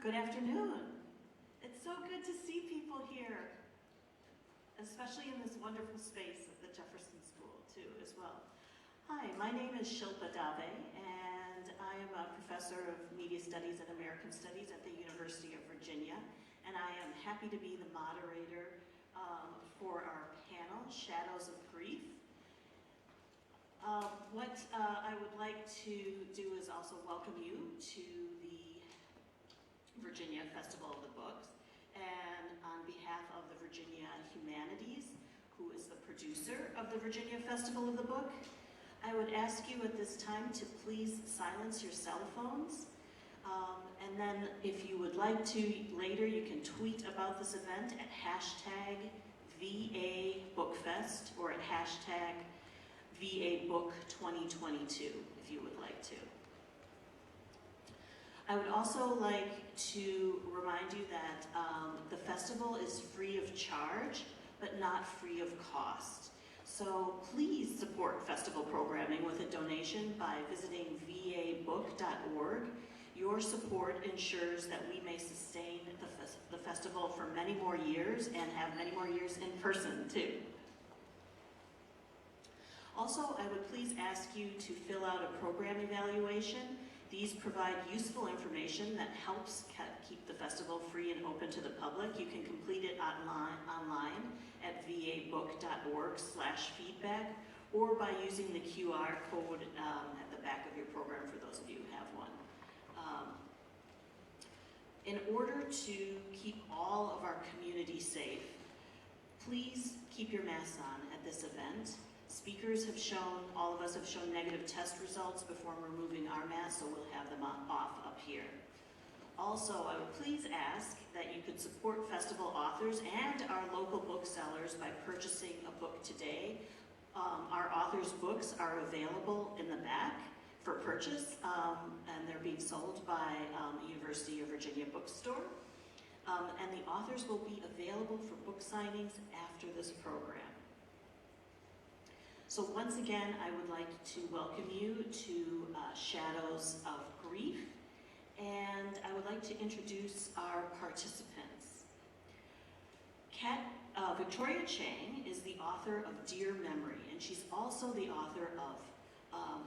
Good afternoon. It's so good to see people here, especially in this wonderful space at the Jefferson School, too, as well. Hi, my name is Shilpa Dave, and I am a professor of Media Studies and American Studies at the University of Virginia, and I am happy to be the moderator for our panel, Shadows of Grief. What I would like to do is also welcome you to the Virginia Festival of the Books, and on behalf of the Virginia Humanities, who is the producer of the Virginia Festival of the Book, I would ask you at this time to please silence your cell phones, and then if you would like to later, you can tweet about this event at hashtag VABookFest or at hashtag VABook2022 if you would like to. I would also like to remind you that the festival is free of charge, but not free of cost. So please support festival programming with a donation by visiting vabook.org. Your support ensures that we may sustain the festival for many more years and have many more years in person too. Also, I would please ask you to fill out a program evaluation. These provide useful information that helps keep the festival free and open to the public. You can complete it online at vabook.org/feedback or by using the QR code at the back of your program for those of you who have one. In order to keep all of our community safe, please keep your masks on at this event. Speakers have shown, all of us have shown negative test results before removing our masks, so we'll have them off up here. Also, I would please ask that you could support festival authors and our local booksellers by purchasing a book today. Our authors' books are available in the back for purchase, and they're being sold by University of Virginia Bookstore. And the authors will be available for book signings after this program. So once again, I would like to welcome you to Shadows of Grief, and I would like to introduce our participants. Victoria Chang is the author of Dear Memory, and she's also the author of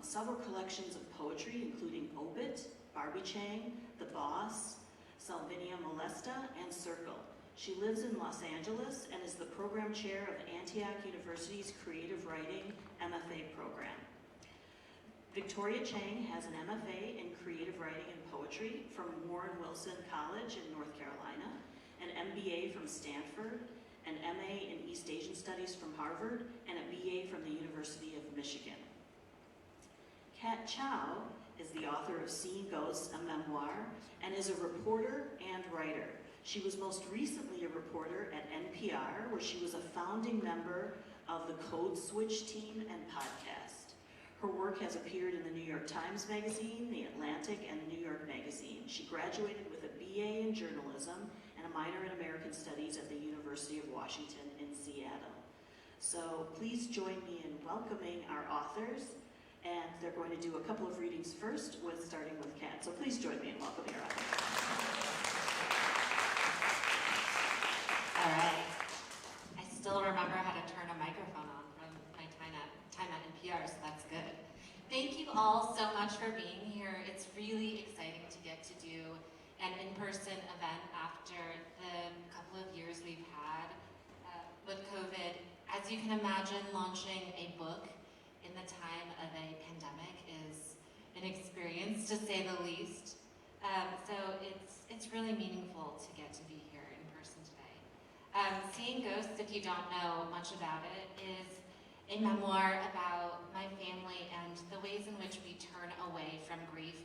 several collections of poetry, including Obit, Barbie Chang, The Boss, Salvinia Molesta, and Circle. She lives in Los Angeles and is the program chair of Antioch University's Creative Writing MFA program. Victoria Chang has an MFA in Creative Writing and Poetry from Warren Wilson College in North Carolina, an MBA from Stanford, an MA in East Asian Studies from Harvard, and a BA from the University of Michigan. Kat Chow is the author of Seeing Ghosts, a memoir, and is a reporter and writer. She was most recently a reporter at NPR, where she was a founding member of the Code Switch team and podcast. Her work has appeared in the New York Times Magazine, The Atlantic, and New York Magazine. She graduated with a BA in journalism and a minor in American Studies at the University of Washington in Seattle. So please join me in welcoming our authors, and they're going to do a couple of readings first, starting with Kat. So please join me in welcoming our authors. All right. I still remember how to turn a microphone on from my time at NPR, so that's good. Thank you all so much for being here. It's really exciting to get to do an in-person event after the couple of years we've had with COVID. As you can imagine, launching a book in the time of a pandemic is an experience, to say the least. So it's really meaningful to get to be here in person today. Seeing Ghosts, if you don't know much about it, is a memoir about my family and the ways in which we turn away from grief,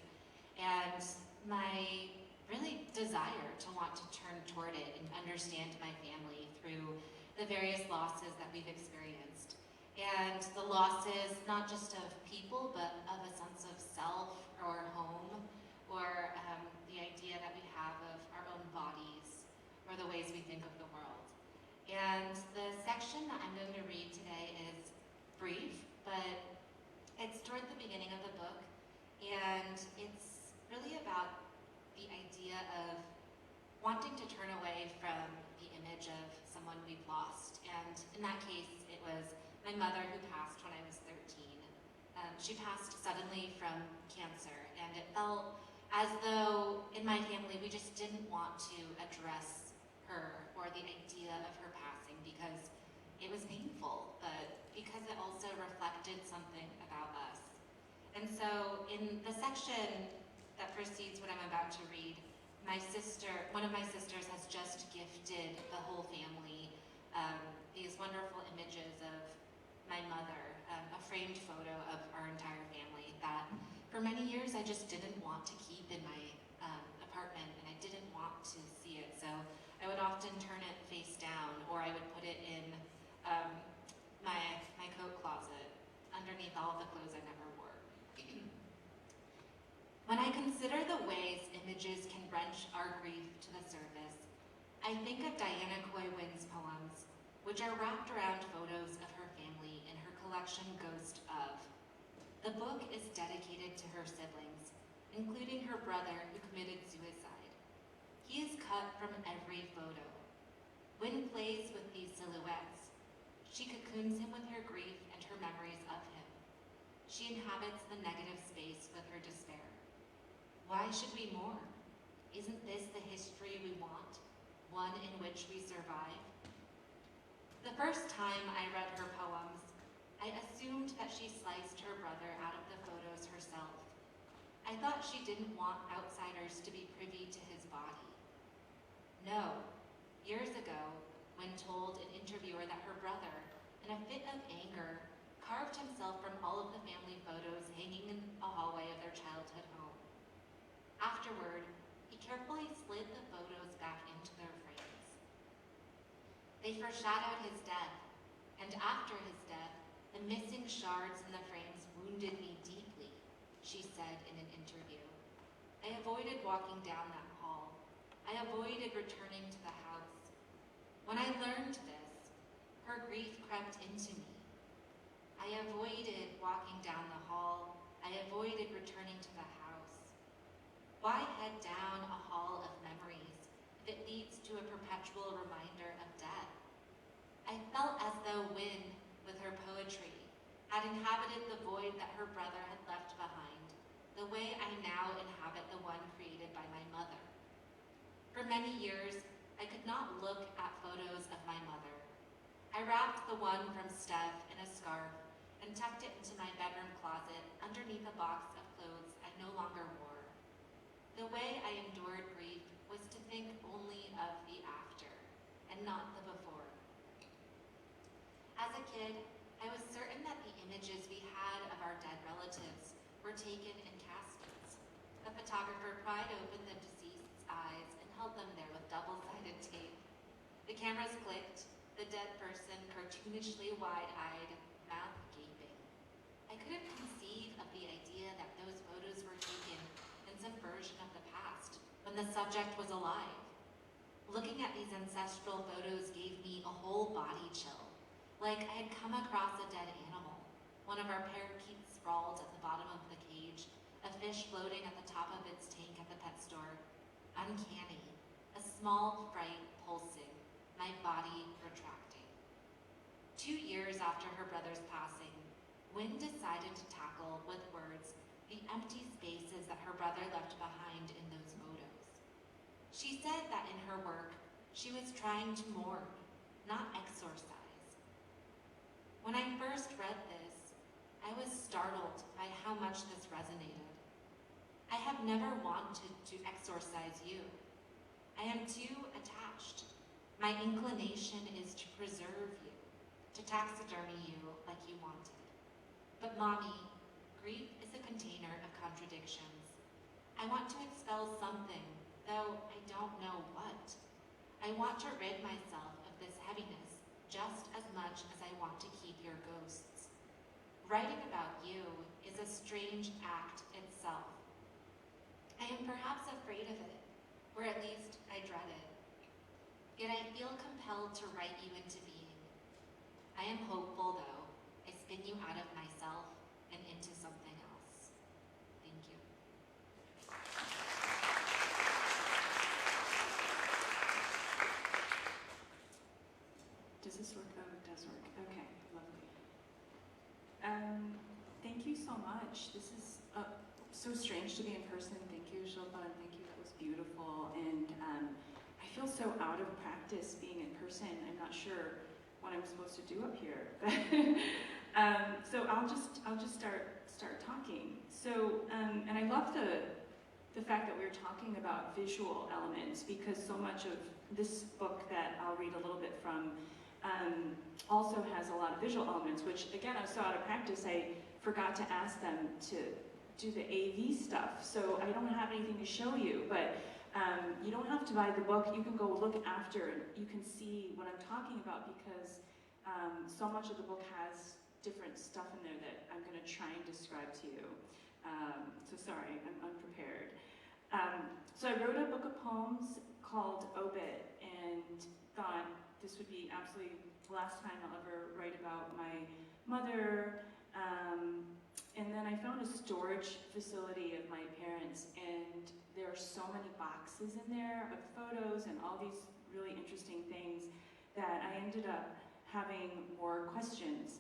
and my really desire to want to turn toward it and understand my family through the various losses that we've experienced. And the losses, not just of people, but of a sense of self or home, or the idea that we have of our own bodies, or the ways we think of the world. And the section that I'm going to read today is brief, but it's toward the beginning of the book, and it's really about the idea of lost. And in that case, it was my mother who passed when I was 13. She passed suddenly from cancer, and it felt as though in my family we just didn't want to address her or the idea of her passing because it was painful, but because it also reflected something about us. And so in the section that precedes what I'm about to read, one of my sisters has just gifted the whole family these wonderful images of my mother, a framed photo of our entire family that for many years I just didn't want to keep in my apartment, and I didn't want to see it. So I would often turn it face down, or I would put it in my coat closet underneath all the clothes I never wore. When I consider the ways images can wrench our grief to the surface, I think of Diana Coy Wynn's poems, which are wrapped around photos of her family in her collection Ghost of. The book is dedicated to her siblings, including her brother who committed suicide. He is cut from every photo. Wynn plays with these silhouettes. She cocoons him with her grief and her memories of him. She inhabits the negative space with her despair. Why should we mourn? Isn't this the history we want? One in which we survive? The first time I read her poems, I assumed that she sliced her brother out of the photos herself. I thought she didn't want outsiders to be privy to his body. No, years ago, when told an interviewer that her brother, in a fit of anger, carved himself from all of the family photos hanging in a hallway of their childhood home. Afterward, he carefully slid the photos back into their frames. They foreshadowed his death, and after his death, the missing shards in the frames wounded me deeply, she said in an interview. I avoided walking down that hall. I avoided returning to the house. When I learned this, her grief crept into me. I avoided walking down the hall. I avoided returning to the house. Why head down a hall of memories if it leads to a perpetual reminder of death? I felt as though Wynn, with her poetry, had inhabited the void that her brother had left behind, the way I now inhabit the one created by my mother. For many years, I could not look at photos of my mother. I wrapped the one from Steph in a scarf and tucked it into my bedroom closet underneath a box of clothes I no longer wore. The way I endured grief was to think only of the after and not the before. As a kid, I was certain that the images we had of our dead relatives were taken in caskets. The photographer pried open the deceased's eyes and held them there with double-sided tape. The cameras clicked, the dead person cartoonishly wide-eyed, mouth gaping. I couldn't conceive of the idea that those photos were taken in some version of the past, when the subject was alive. Looking at these ancestral photos gave me a whole body chill, like I had come across a dead animal. One of our parakeets sprawled at the bottom of the cage, a fish floating at the top of its tank at the pet store. Uncanny, a small fright pulsing, my body retracting. 2 years after her brother's passing, Wynn decided to tackle with words the empty spaces that her brother left behind in those photos. She said that in her work, she was trying to mourn, not exorcise. When I first read this, I was startled by how much this resonated. I have never wanted to exorcise you. I am too attached. My inclination is to preserve you, to taxidermy you like you wanted. But Mommy, grief is a container of contradictions. I want to expel something, though I don't know what. I want to rid myself of this heaviness just as much as I want to keep your ghosts. Writing about you is a strange act itself. I am perhaps afraid of it, or at least I dread it. Yet I feel compelled to write you into being. I am hopeful, though. I spin you out of myself and into something else. Thank you. Does this work? Oh, it does work. Okay, lovely. Thank you so much. This is so strange to be in person. Thank you, Shilpa, and thank you. That was beautiful. And I feel so out of practice being in person. I'm not sure what I'm supposed to do up here. So I'll just start talking. So and I love the fact that we're talking about visual elements, because so much of this book that I'll read a little bit from also has a lot of visual elements, which again, I was so out of practice, I forgot to ask them to do the AV stuff. So I don't have anything to show you, but you don't have to buy the book. You can go look after and you can see what I'm talking about, because so much of the book has different stuff in there that I'm going to try and describe to you. So sorry, I'm unprepared. So I wrote a book of poems called Obit, and thought this would be absolutely the last time I'll ever write about my mother. And then I found a storage facility of my parents, and there are so many boxes in there of photos and all these really interesting things that I ended up having more questions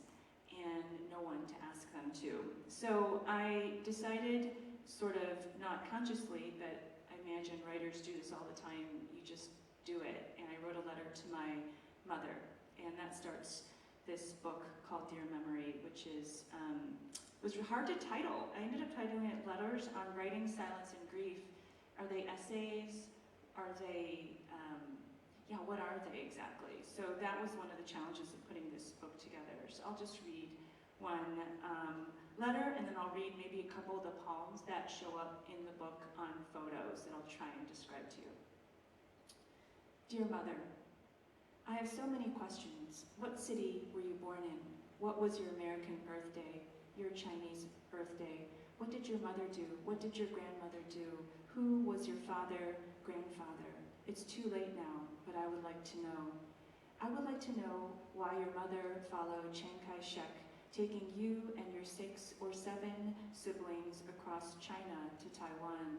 and no one to ask them to. So I decided, sort of not consciously, but I imagine writers do this all the time, you just do it. And I wrote a letter to my mother, and that starts this book called Dear Memory, which is was hard to title. I ended up titling it Letters on Writing, Silence, and Grief. Are they essays? Are they, yeah, what are they exactly? So that was one of the challenges of putting this book together. So I'll just read one letter, and then I'll read maybe a couple of the poems that show up in the book on photos that I'll try and describe to you. Dear Mother, I have so many questions. What city were you born in? What was your American birthday? Your Chinese birthday? What did your mother do? What did your grandmother do? Who was your father, grandfather? It's too late now, but I would like to know. I would like to know why your mother followed Chiang Kai-shek, taking you and your 6 or 7 siblings across China to Taiwan.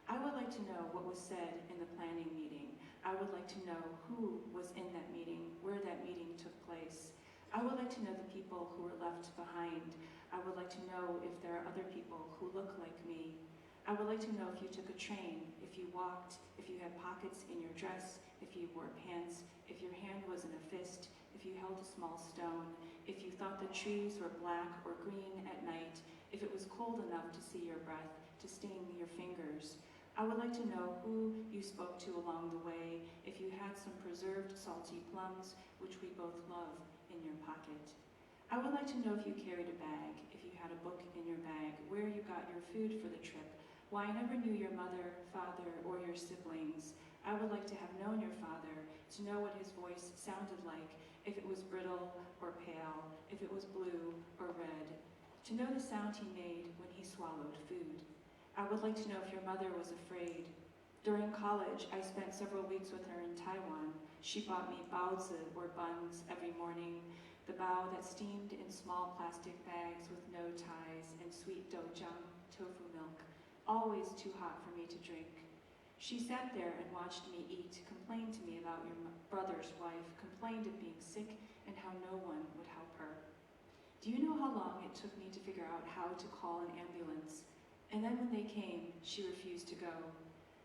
I would like to know what was said in the planning meeting. I would like to know who was in that meeting, where that meeting took place. I would like to know the people who were left behind. I would like to know if there are other people who look like me. I would like to know if you took a train, if you walked, if you had pockets in your dress, if you wore pants, if your hand was in a fist, if you held a small stone, if you thought the trees were black or green at night, if it was cold enough to see your breath, to sting your fingers. I would like to know who you spoke to along the way, if you had some preserved salty plums, which we both love, in your pocket. I would like to know if you carried a bag, if you had a book in your bag, where you got your food for the trip, why I never knew your mother, father, or your siblings. I would like to have known your father, to know what his voice sounded like, if it was brittle or pale, if it was blue or red, to know the sound he made when he swallowed food. I would like to know if your mother was afraid. During college, I spent several weeks with her in Taiwan. She bought me baozi, or buns, every morning, the bao that steamed in small plastic bags with no ties, and sweet doujiang, tofu milk, always too hot for me to drink. She sat there and watched me eat, complained to me about your brother's wife, complained of being sick and how no one would help her. Do you know how long it took me to figure out how to call an ambulance? And then when they came, she refused to go.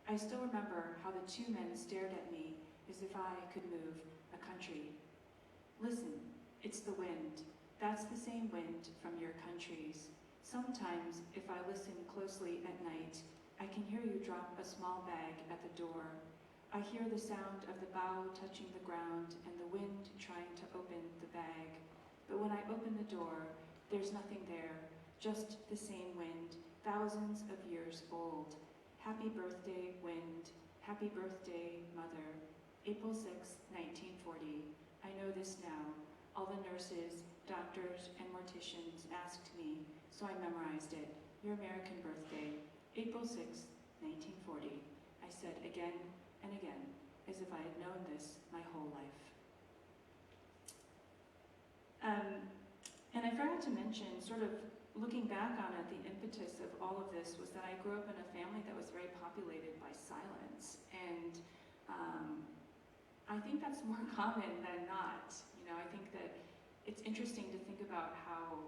I still remember how the 2 men stared at me as if I could move a country. Listen, it's the wind. That's the same wind from your countries. Sometimes, if I listen closely at night, I can hear you drop a small bag at the door. I hear the sound of the bow touching the ground and the wind trying to open the bag. But when I open the door, there's nothing there, just the same wind, thousands of years old. Happy birthday, wind. Happy birthday, mother. April 6, 1940. I know this now. All the nurses, doctors, and morticians asked me, so I memorized it. Your American birthday, April 6, 1940. I said again and again, as if I had known this my whole life. And I forgot to mention, sort of looking back on it, the impetus of all of this was that I grew up in a family that was very populated by silence. And I think that's more common than not. You know, I think that it's interesting to think about how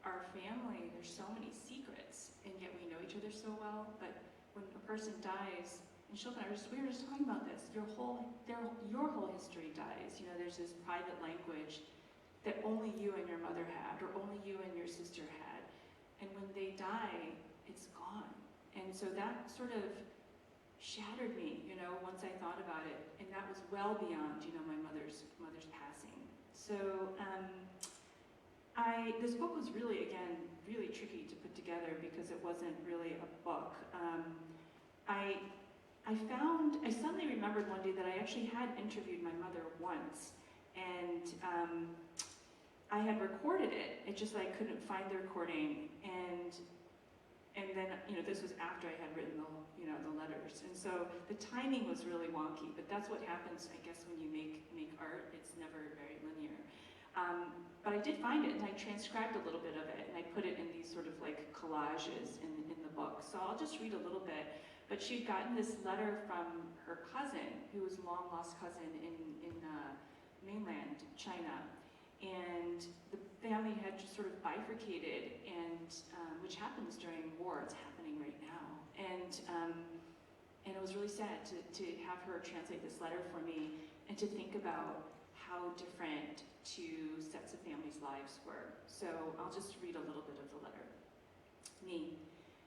our family, there's so many secrets, and yet we know each other so well, but when a person dies, and Shilpa and I we were just talking about this, your whole history dies. You know, there's this private language that only you and your mother had, or only you and your sister had. And when they die, it's gone. And so that sort of shattered me, you know, once I thought about it. And that was well beyond, you know, my mother's passing. So this book was really, again, really tricky to put together because it wasn't really a book. I suddenly remembered one day that I actually had interviewed my mother once, and I had recorded it. It's just that I couldn't find the recording, and then, you know, this was after I had written the letters, and so the timing was really wonky. But that's what happens, I guess, when you make art. It's never very linear. But I did find it, and I transcribed a little bit of it, and I put it in these sort of like collages in the book. So I'll just read a little bit. But she'd gotten this letter from her cousin, who was a long-lost cousin in mainland China. And the family had just sort of bifurcated, and which happens during war. It's happening right now. And it was really sad to have her translate this letter for me and to think about how different two sets of families' lives were. So I'll just read a little bit of the letter. Me.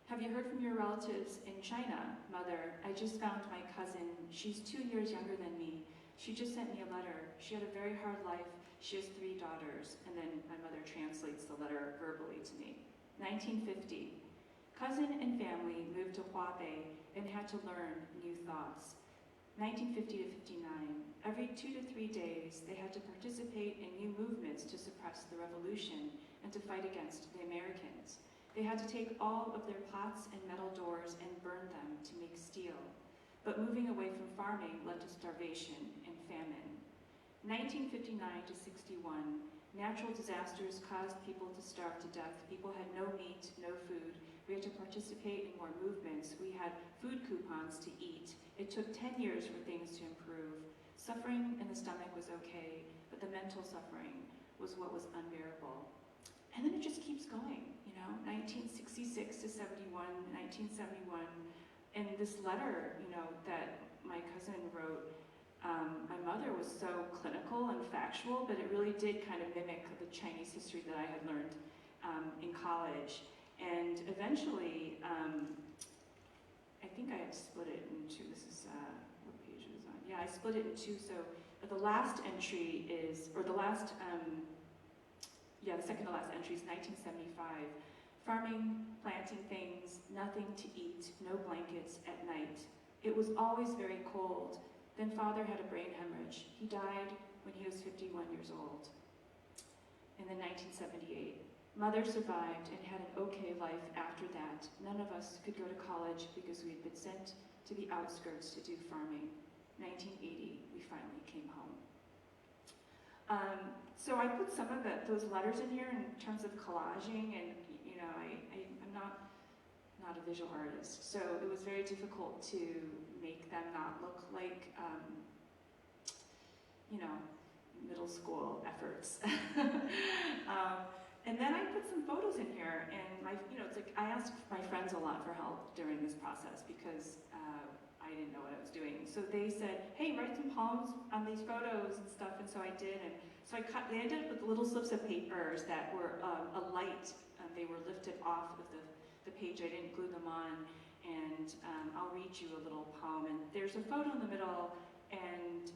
Have you heard from your relatives in China? Mother, I just found my cousin. She's 2 years younger than me. She just sent me a letter. She had a very hard life. She has 3 daughters. And then my mother translates the letter verbally to me. 1950. Cousin and family moved to Huabei and had to learn new thoughts. 1950 to 59. Every 2 to 3 days, they had to participate in new movements to suppress the revolution and to fight against the Americans. They had to take all of their pots and metal doors and burn them to make steel. But moving away from farming led to starvation and famine. 1959 to 61, natural disasters caused people to starve to death. People had no meat, no food. We had to participate in more movements. We had food coupons to eat. It took 10 years for things to improve. Suffering in the stomach was okay, but the mental suffering was what was unbearable. And then it just keeps going, you know, 1966 to 71, 1971. And this letter, you know, that my cousin wrote, my mother was so clinical and factual, but it really did kind of mimic the Chinese history that I had learned in college. And eventually, I think I had split it into, this is, what page it was on? Yeah, I split it in two, so the last entry is, or the last, the second to last entry is 1975. Farming, planting things, nothing to eat, no blankets at night. It was always very cold. Then father had a brain hemorrhage. He died when he was 51 years old. And then 1978. Mother survived and had an okay life after that. None of us could go to college because we had been sent to the outskirts to do farming. 1980, we finally came home. So I put some of those letters in here in terms of collaging, and you know, I'm not a visual artist, so it was very difficult to make them not look like, you know, middle school efforts. And then I put some photos in here, and it's like I asked my friends a lot for help during this process because I didn't know what I was doing. So they said, "Hey, write some poems on these photos and stuff," and so I did. And so they ended up with little slips of papers that were a light. They were lifted off of the page. I didn't glue them on, and I'll read you a little poem. And there's a photo in the middle, and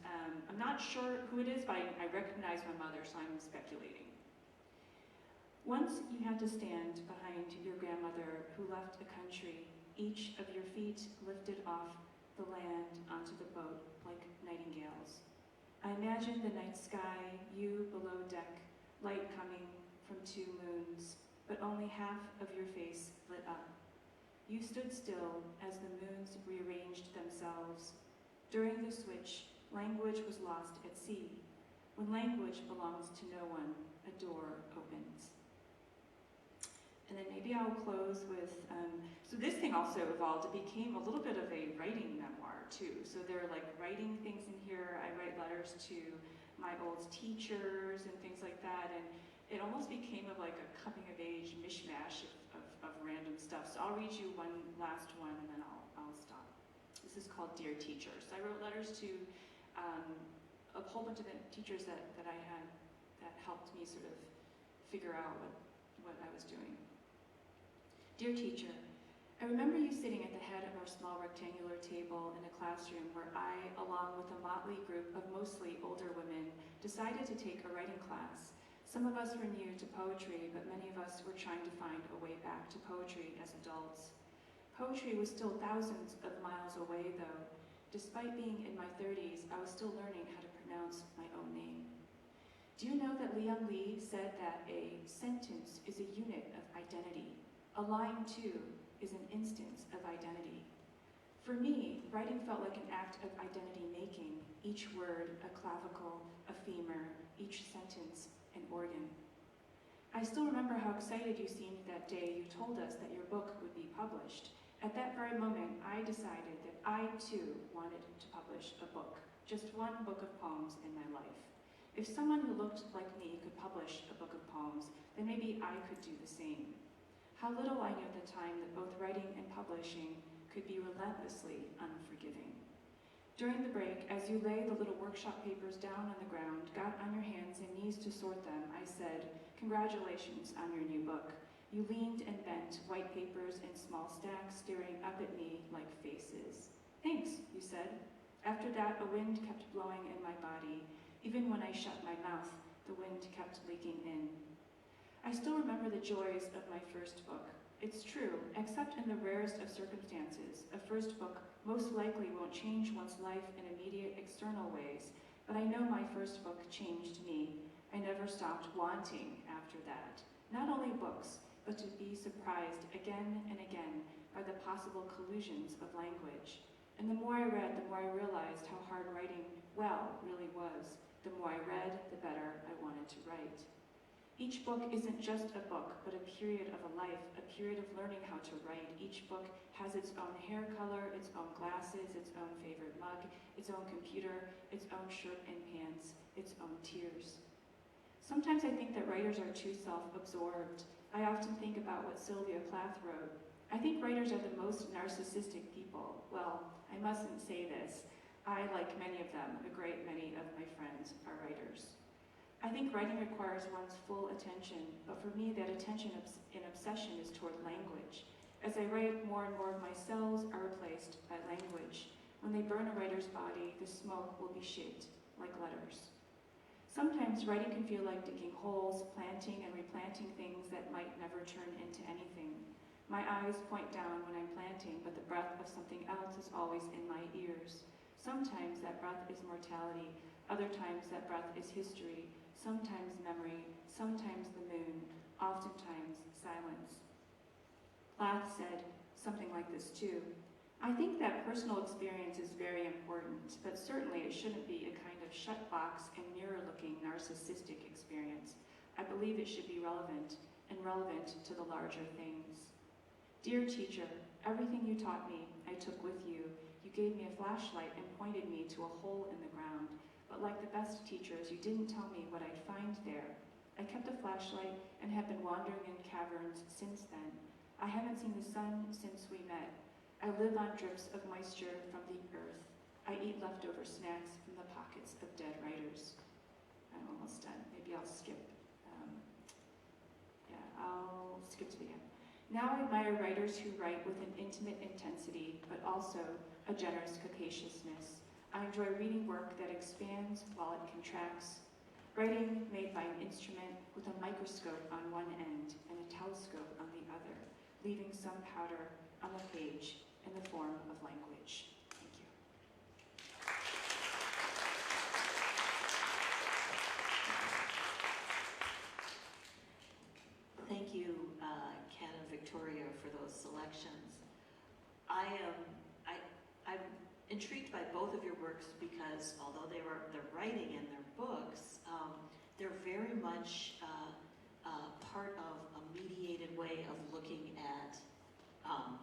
I'm not sure who it is, but I recognize my mother, so I'm speculating. Once you had to stand behind your grandmother who left a country, each of your feet lifted off the land onto the boat like nightingales. I imagine the night sky, you below deck, light coming from 2 moons, but only half of your face lit up. You stood still as the moons rearranged themselves. During the switch, language was lost at sea. When language belongs to no one, a door opens. And then maybe I'll close with, so this thing also evolved. It became a little bit of a writing memoir too. So there are like writing things in here. I write letters to my old teachers and things like that. And it almost became of like a coming of age mishmash of random stuff. So I'll read you one last one and then I'll stop. This is called Dear Teacher. So I wrote letters to a whole bunch of the teachers that I had that helped me sort of figure out what I was doing. Dear teacher, I remember you sitting at the head of our small rectangular table in a classroom where I, along with a motley group of mostly older women, decided to take a writing class. Some of us were new to poetry, but many of us were trying to find a way back to poetry as adults. Poetry was still thousands of miles away, though. Despite being in my 30s, I was still learning how to pronounce my own name. Do you know that Leon Lee said that a sentence is a unit of identity? A line, too, is an instance of identity. For me, writing felt like an act of identity making, each word a clavicle, a femur, each sentence an organ. I still remember how excited you seemed that day you told us that your book would be published. At that very moment, I decided that I, too, wanted to publish a book, just one book of poems in my life. If someone who looked like me could publish a book of poems, then maybe I could do the same. How little I knew at the time that both writing and publishing could be relentlessly unforgiving. During the break, as you lay the little workshop papers down on the ground, got on your hands and knees to sort them, I said, "Congratulations on your new book." You leaned and bent, white papers in small stacks, staring up at me like faces. "Thanks," you said. After that, a wind kept blowing in my body. Even when I shut my mouth, the wind kept leaking in. I still remember the joys of my first book. It's true, except in the rarest of circumstances, a first book most likely won't change one's life in immediate external ways, but I know my first book changed me. I never stopped wanting after that. Not only books, but to be surprised again and again by the possible collusions of language. And the more I read, the more I realized how hard writing well really was. The more I read, the better I wanted to write. Each book isn't just a book, but a period of a life, a period of learning how to write. Each book has its own hair color, its own glasses, its own favorite mug, its own computer, its own shirt and pants, its own tears. Sometimes I think that writers are too self-absorbed. I often think about what Sylvia Plath wrote. I think writers are the most narcissistic people. Well, I mustn't say this. I, like many of them, a great many of my friends, are writers. I think writing requires one's full attention, but for me that attention and obsession is toward language. As I write, more and more of my cells are replaced by language. When they burn a writer's body, the smoke will be shaped like letters. Sometimes writing can feel like digging holes, planting and replanting things that might never turn into anything. My eyes point down when I'm planting, but the breath of something else is always in my ears. Sometimes that breath is mortality, other times that breath is history, sometimes memory, sometimes the moon, oftentimes silence. Plath said something like this too. I think that personal experience is very important, but certainly it shouldn't be a kind of shut box and mirror-looking narcissistic experience. I believe it should be relevant, and relevant to the larger things. Dear teacher, everything you taught me, I took with you. You gave me a flashlight and pointed me to a hole in the ground. But like the best teachers, you didn't tell me what I'd find there. I kept a flashlight and have been wandering in caverns since then. I haven't seen the sun since we met. I live on drips of moisture from the earth. I eat leftover snacks from the pockets of dead writers. I'm almost done. Maybe I'll skip. I'll skip to the end. Now I admire writers who write with an intimate intensity, but also a generous capaciousness. I enjoy reading work that expands while it contracts. Writing made by an instrument with a microscope on one end and a telescope on the other, leaving some powder on the page in the form of language. Thank you. Thank you, Ken and Victoria, for those selections. I'm intrigued by both of your works because although they're writing in their books, they're very much part of a mediated way way of looking at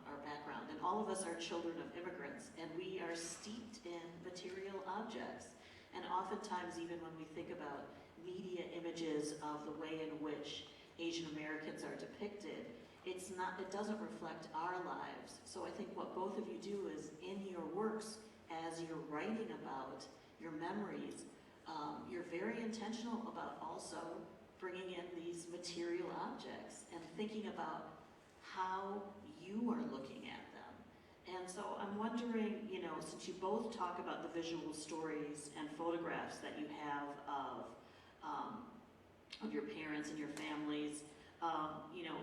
our background. And all of us are children of immigrants, and we are steeped in material objects. And oftentimes, even when we think about media images of the way in which Asian Americans are depicted, it doesn't reflect our lives. So I think what both of you do is, in your works, as you're writing about your memories, you're very intentional about also bringing in these material objects and thinking about how you are looking at them. And so I'm wondering, since you both talk about the visual stories and photographs that you have of your parents and your families,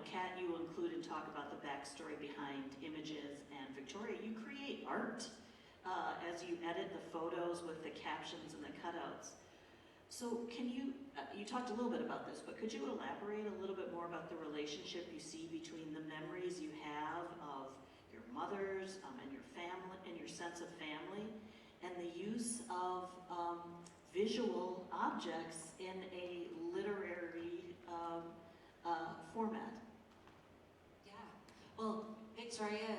Kat, you included talk about the backstory behind images, and Victoria, you create art as you edit the photos with the captions and the cutouts. So can you talked a little bit about this, but could you elaborate a little bit more about the relationship you see between the memories you have of your mothers and your family and your sense of family, and the use of visual objects in a literary format? Yeah. Well, Victoria,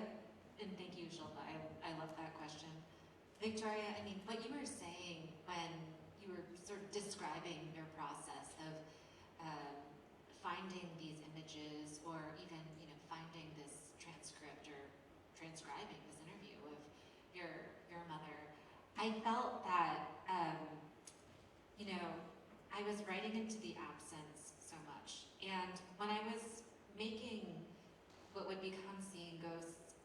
and thank you, Shilpa. I love that question. Victoria, I mean, what you were saying when you were sort of describing your process of finding these images, or even finding this transcript or transcribing this interview of your mother, I felt that I was writing into the absence so much, and when I was making what would become Seeing Ghosts,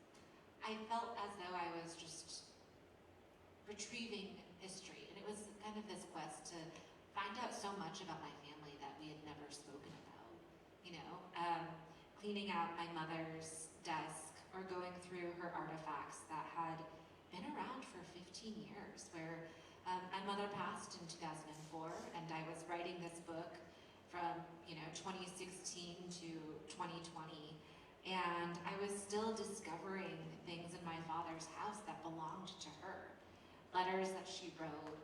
I felt as though I was just retrieving history, and it was kind of this quest to find out so much about my family that we had never spoken about. Cleaning out my mother's desk or going through her artifacts that had been around for 15 years, where my mother passed in 2004, and I was writing this book from 2016 to 2020, and I was still discovering things in my father's house that belonged to her. Letters that she wrote,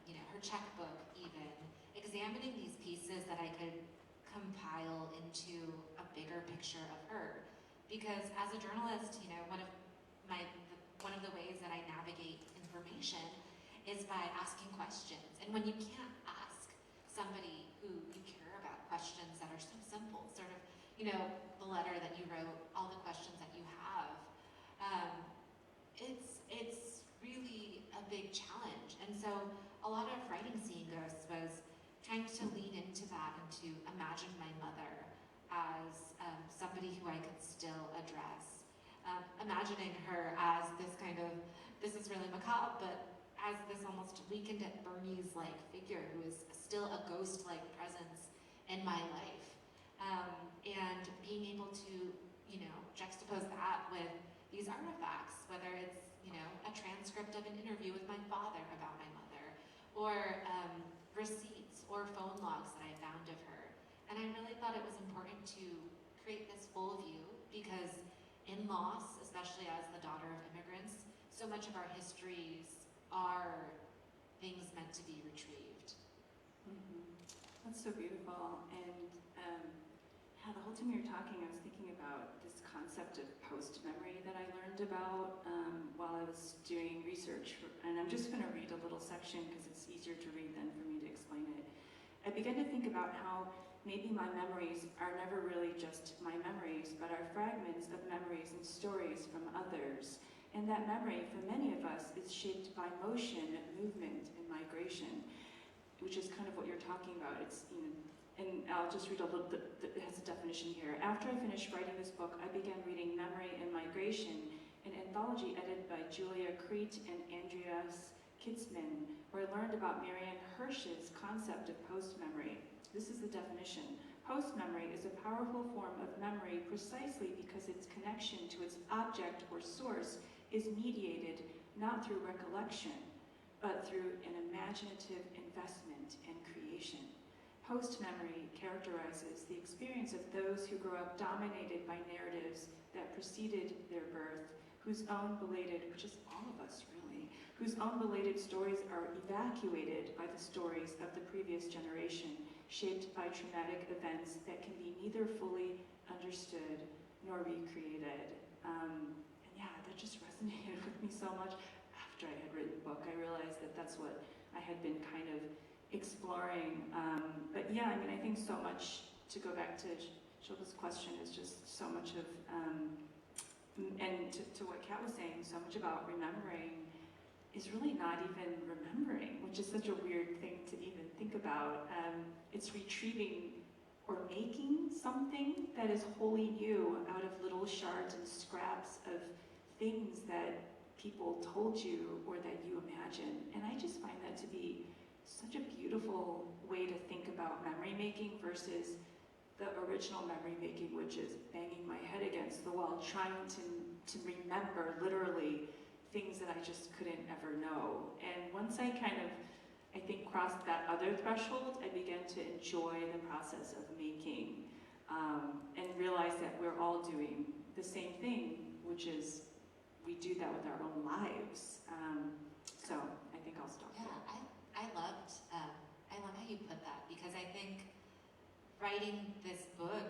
her checkbook even, examining these pieces that I could compile into a bigger picture of her. Because as a journalist, one of the ways that I navigate information is by asking questions. And when you can't ask somebody who you care about questions that are so simple, sort of, the letter that you wrote, all the questions that you have, it's really a big challenge. And so a lot of writing Seeing Ghosts was trying to lean into that and to imagine my mother as somebody who I could still address. Imagining her as this is really macabre, but as this almost Weekend at Bernie's-like figure who is still a ghost-like presence in my life. And being able to, juxtapose that with these artifacts, whether it's, a transcript of an interview with my father about my mother, or receipts or phone logs that I found of her. And I really thought it was important to create this full view, because in loss, especially as the daughter of immigrants, so much of our histories are things meant to be retrieved. Mm-hmm. That's so beautiful. And the whole time you were talking, I was thinking about this concept of post-memory that I learned about while I was doing research. And I'm just going to read a little section because it's easier to read than for me to explain it. I began to think about how maybe my memories are never really just my memories, but are fragments of memories and stories from others. And that memory, for many of us, is shaped by motion, movement, and migration, which is kind of what you're talking about. It's, and I'll just read a little bit, it has a definition here. After I finished writing this book, I began reading Memory and Migration, an anthology edited by Julia Crete and Andreas Kitzman, where I learned about Marianne Hirsch's concept of post-memory. This is the definition. Post-memory is a powerful form of memory precisely because its connection to its object or source is mediated not through recollection, but through an imaginative investment and creation. Post-memory characterizes the experience of those who grow up dominated by narratives that preceded their birth, whose own belated, which is all of us really, whose own belated stories are evacuated by the stories of the previous generation, shaped by traumatic events that can be neither fully understood nor recreated. And yeah, that just resonated with me so much. After I had written the book, I realized that that's what I had been kind of exploring. But yeah, I mean, I think so much, to go back to Shilpa's question, is just so much of, and to what Kat was saying, so much about remembering is really not even remembering, which is such a weird thing to even think about. It's retrieving or making something that is wholly new out of little shards and scraps of things that people told you or that you imagine. And I just find that to be such a beautiful way to think about memory making versus the original memory making, which is banging my head against the wall, trying to remember literally things that I just couldn't ever know. And once I kind of, I think, crossed that other threshold, I began to enjoy the process of making, and realize that we're all doing the same thing, which is we do that with our own lives. So I think I'll stop Yeah, there. I love how you put that, because I think writing this book,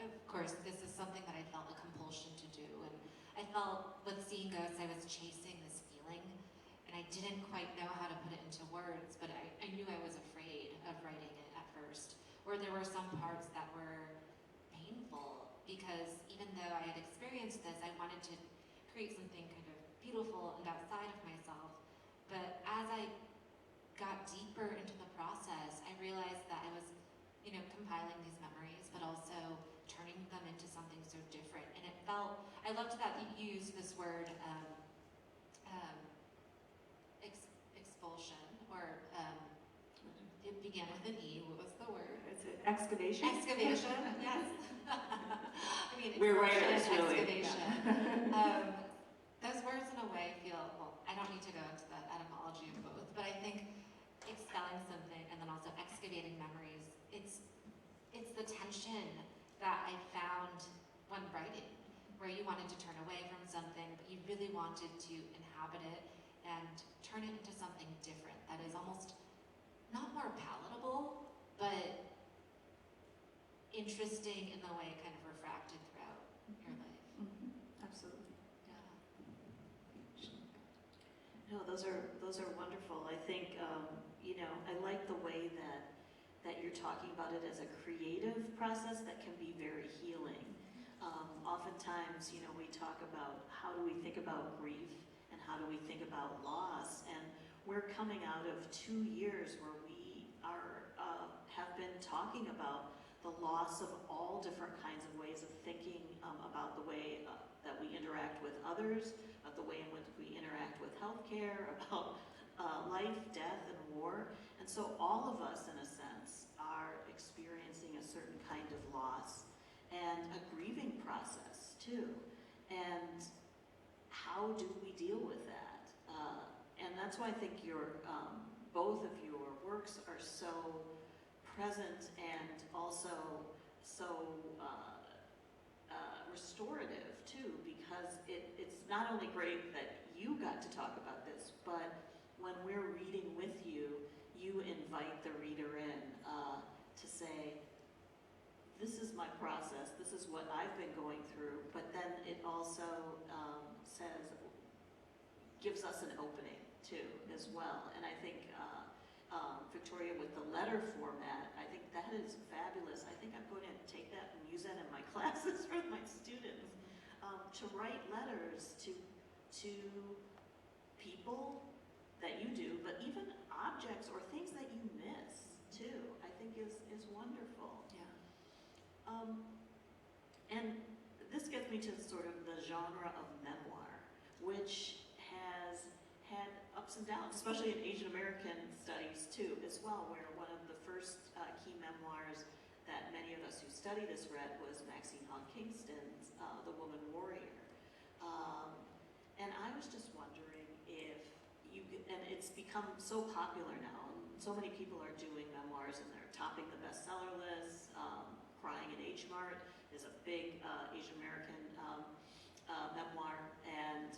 of course, this is something that I felt a compulsion to do, and I felt with Seeing Ghosts, I was chasing this feeling, and I didn't quite know how to put it into words, but I knew I was afraid of writing it at first, or there were some parts that were painful, because even though I had experienced this, I wanted to create something kind of beautiful and outside of myself. But as I got deeper into the process, I realized that I was, compiling these memories, but also turning them into something so different. And it felt, I loved that you used this word, expulsion, or it began with an E. What was the word? It's an excavation. Excavation, yes. I mean, We're expulsion, writers, really. excavation. Yeah. Those words in a way feel, well, I don't need to go into the etymology of both, but I think expelling something and then also excavating memories, it's the tension that I found when writing, where you wanted to turn away from something, but you really wanted to inhabit it and turn it into something different that is almost not more palatable, but interesting in the way it kind of refracted throughout your life. Mhm. Absolutely. Yeah. No, those are wonderful. I think I like the way that you're talking about it as a creative process that can be very healing. Oftentimes, we talk about how do we think about grief and how do we think about loss, and we're coming out of 2 years where we have been talking about the loss of all different kinds of ways of thinking about the way that we interact with others, about the way in which we interact with healthcare, about life, death, and war. And so all of us, in a sense, are experiencing a certain kind of loss and a grieving process, too. And how do we deal with that? And that's why I think both of your works are so present and also so restorative, too, because it's not only great that you got to talk about this, but when we're reading with you, you invite the reader in to say, this is my process, this is what I've been going through, but then it also gives us an opening, too, as well. And I think, Victoria, with the letter format, I think that is fabulous. I think I'm going to take that and use that in my classes for my students, to write letters to people that you do, but even objects or things that you miss, too, I think is wonderful. Yeah. And this gets me to sort of the genre of memoir, which has had ups and downs, especially in Asian American studies too, as well, where one of the first key memoirs that many of us who study this read was Maxine Hong Kingston's The Woman Warrior. And I was just wondering if and it's become so popular now, and so many people are doing memoirs and they're topping the bestseller lists. Crying in H Mart is a big Asian American memoir, and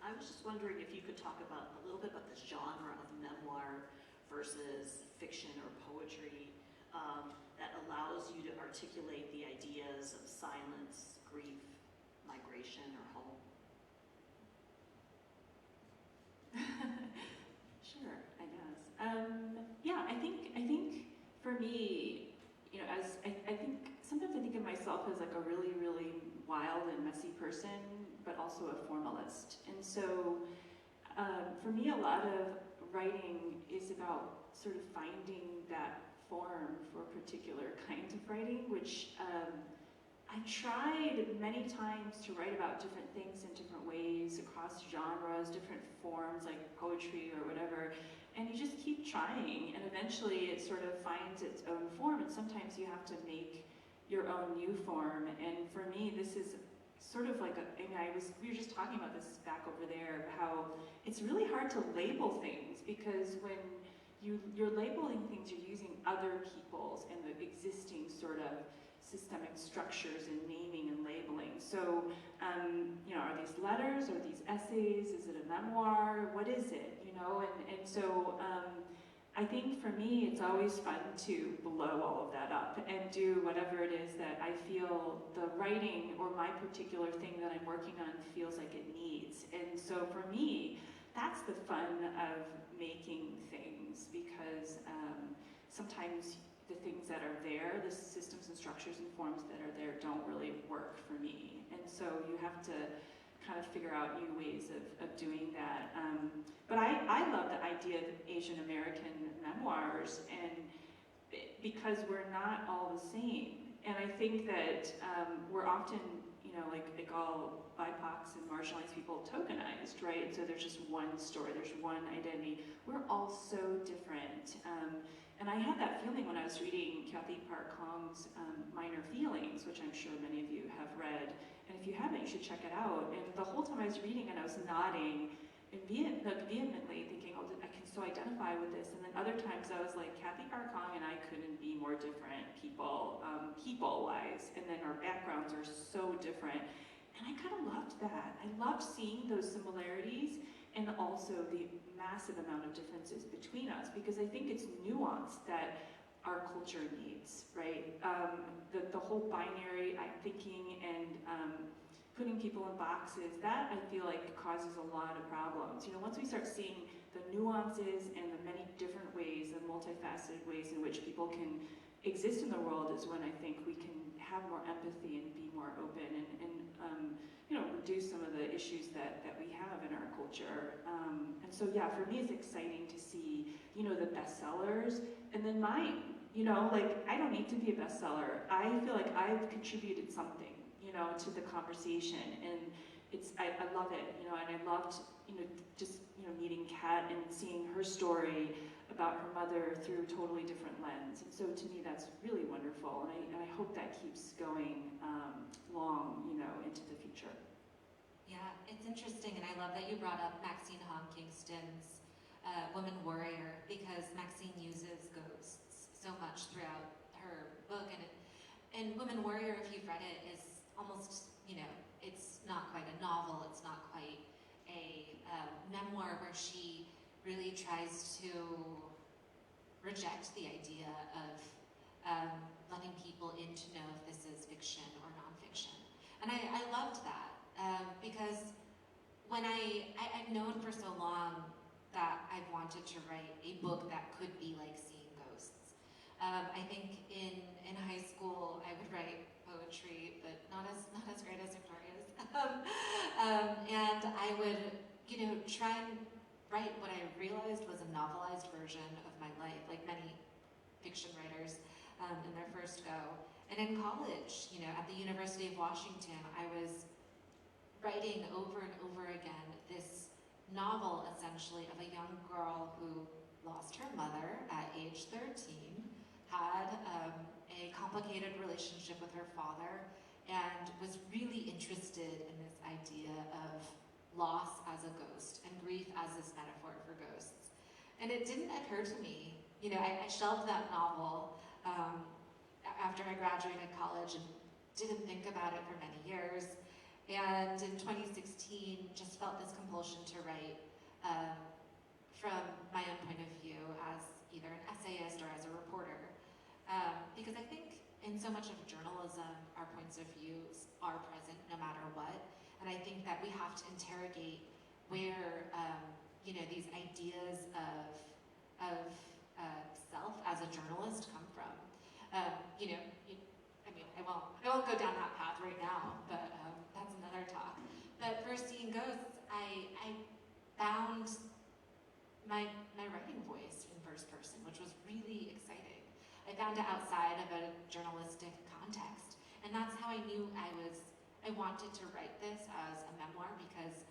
I was just wondering if you could talk about a little bit about the genre of memoir versus fiction or that allows you to articulate the ideas of silence, grief, migration, or home? Sure, I guess. Yeah, I think for me, you know, I think sometimes I think of myself as like a really, really wild and messy person, but also a formalist. And so, for me, a lot of writing is about sort of finding that form for a particular kind of writing, which I tried many times to write about different things in different ways, across genres, different forms like poetry or whatever, and you just keep trying, and eventually it sort of finds its own form, and sometimes you have to make your own new form. And for me, this is sort of like we were just talking about this back over there, how it's really hard to label things, because when you're labeling things, you're using other people's and the existing sort of systemic structures and naming and labeling. So, you know, are these letters, are these essays, is it a memoir, what is it, you know? And so I think for me, it's always fun to blow all of that up and do whatever it is that I feel the writing or my particular thing that I'm working on feels like it needs. And so for me, that's the fun of making things, because sometimes the things that are there, the systems and structures and forms that are there, don't really work for me. And so you have to kind of figure out new ways of doing that. But I love the idea of Asian American memoirs, and because we're not all the same. And I think that we're often, you know, like all BIPOCs and marginalized people tokenized, right? And so there's just one story, there's one identity. We're all so different. And I had that feeling when I was reading Kathy Park Hong's Minor Feelings, which I'm sure many of you have read. And if you haven't, you should check it out. And the whole time I was reading it, I was nodding and vehemently thinking, oh, I can so identify with this. And then other times I was like, Kathy Park Hong and I couldn't be more different people-wise. And then our backgrounds are so different. And I kind of loved that. I loved seeing those similarities and also the massive amount of differences between us, because I think it's nuance that our culture needs, right? The whole binary thinking and putting people in boxes, that I feel like causes a lot of problems. You know, once we start seeing the nuances and the many different ways, the multifaceted ways in which people can exist in the world, is when I think we can have more empathy and be more open and you know, reduce some of the issues that we have in our culture. And so yeah, for me it's exciting to see, you know, the bestsellers, and then mine, you know, like I don't need to be a bestseller. I feel like I've contributed something, you know, to the conversation, and I love it, you know, and I loved, you know, just, you know, meeting Kat and seeing her story about her mother through a totally different lens. And so to me, that's really wonderful, and I hope that keeps going long, you know, into the future. Yeah, it's interesting, and I love that you brought up Maxine Hong Kingston's Woman Warrior, because Maxine uses ghosts so much throughout her book, and Woman Warrior, if you've read it, is almost, you know, it's not quite a novel, it's not quite a memoir, where she really tries to reject the idea of letting people in to know if this is fiction or nonfiction. And I loved that, because when I've known for so long that I wanted to write a book that could be like Seeing Ghosts. I think in high school I would write poetry, but not as great as Victoria's. And I would, you know, try and write what I realized was a novelized version of my life, like many fiction writers in their first go. And in college, you know, at the University of Washington, I was writing over and over again this novel, essentially, of a young girl who lost her mother at age 13, had a complicated relationship with her father, and was really interested in this idea of loss as a ghost and grief as this metaphor for ghosts. And it didn't occur to me, you know, I shelved that novel after I graduated college and didn't think about it for many years. And in 2016, just felt this compulsion to write from my own point of view as either an essayist or as a reporter. so much of journalism, our points of views are present no matter what. And I think that we have to interrogate where, these ideas of self as a journalist come from. I won't go down that path right now, but that's another talk. But for Seeing Ghosts, I found my writing voice in first person, which was really exciting. I found it outside of a journalistic context, and that's how I knew I wanted to write this as a memoir, because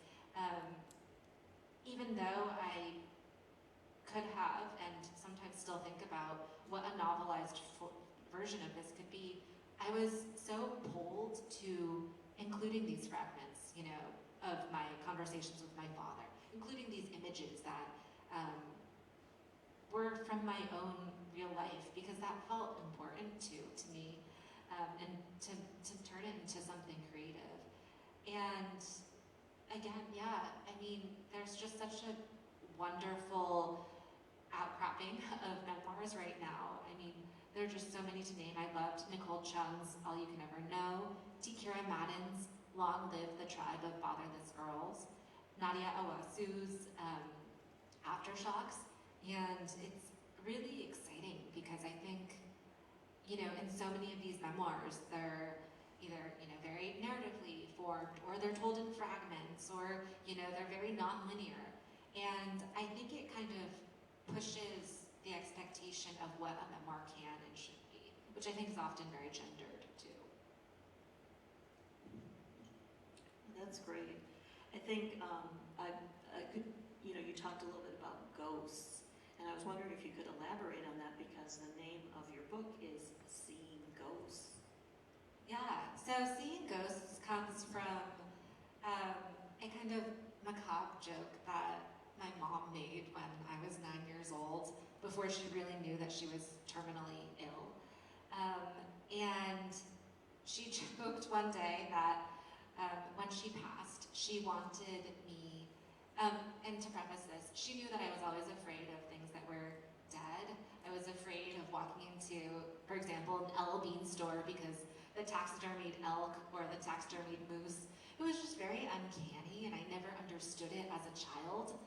even though I could have and sometimes still think about what a novelized version of this could be, I was so pulled to including these fragments, of my conversations with my father, including these images that were from my own real life, because that felt important to me, and to turn it into something creative. And again, there's just such a wonderful outcropping of memoirs right now. There are just so many to name. I loved Nicole Chung's All You Can Ever Know, T. Kira Madden's Long Live the Tribe of Fatherless Girls, Nadia Owasu's Aftershocks, and it's really exciting because I think, in so many of these memoirs, they're either, very narratively formed, or they're told in fragments, or, they're very non-linear. And I think it kind of pushes the expectation of what a memoir can and should be, which I think is often very gendered too. That's great. I think I could, you talked a little bit about ghosts, and I was wondering if you could elaborate on that, because the name of your book is Seeing Ghosts. Yeah, so Seeing Ghosts comes from a kind of macabre joke that my mom made when I was 9 years old, before she really knew that she was terminally ill. And she joked one day that when she passed, she wanted me, and to preface this, she knew that I was always afraid of things that were dead. I was afraid of walking into, for example, an L. Bean store, because the taxidermied elk or the taxidermied moose, it was just very uncanny, and I never understood it as a child.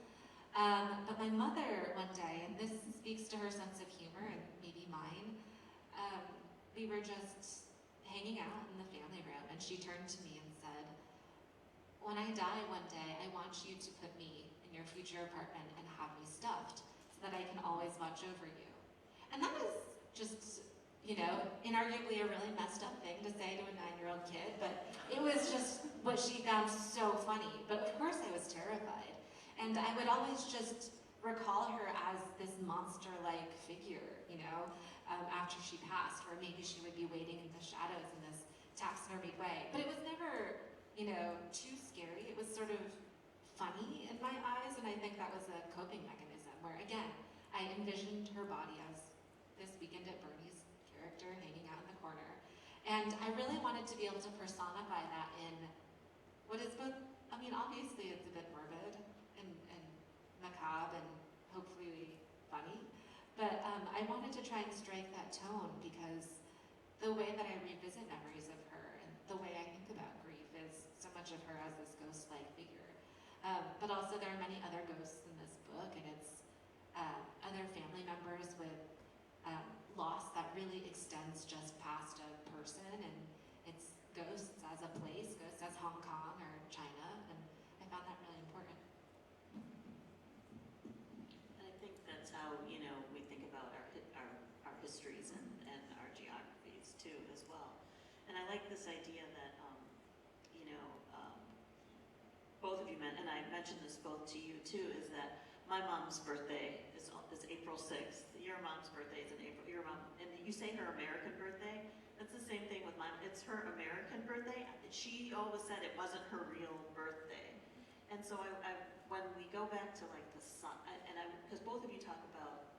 But my mother one day, and this speaks to her sense of humor and maybe mine, we were just hanging out in the family room, and she turned to me and said, "When I die one day, I want you to put me in your future apartment and have me stuffed so that I can always watch over you." And that was just, inarguably a really messed up thing to say to a 9-year-old kid, but it was just what she found so funny. But of course I was terrified. And I would always just recall her as this monster-like figure, after she passed, or maybe she would be waiting in the shadows in this taxidermied way. But it was never, too scary. It was sort of funny in my eyes, and I think that was a coping mechanism where, again, I envisioned her body as this Weekend at Bernie's character hanging out in the corner. And I really wanted to be able to personify that in what is both, obviously it's a bit morbid and macabre and hopefully funny, but I wanted to try and strike that tone, because the way that I revisit memories of her and the way I think about grief is so much of her as this ghost-like figure. But also there are many other ghosts in this book, and it's other family members with loss that really extends just past a person, and it's ghosts as a place, ghosts as Hong Kong or China, and I found that really important. And I think that's how, we think about our histories and our geographies too, as well. And I like this idea that, both of you meant, and I mentioned this both to you too, is that my mom's birthday is April 6th. Your mom's birthday is in April. Your mom, and you say her American birthday. That's the same thing with mine. It's her American birthday. She always said it wasn't her real birthday. And so when we go back to like because both of you talk about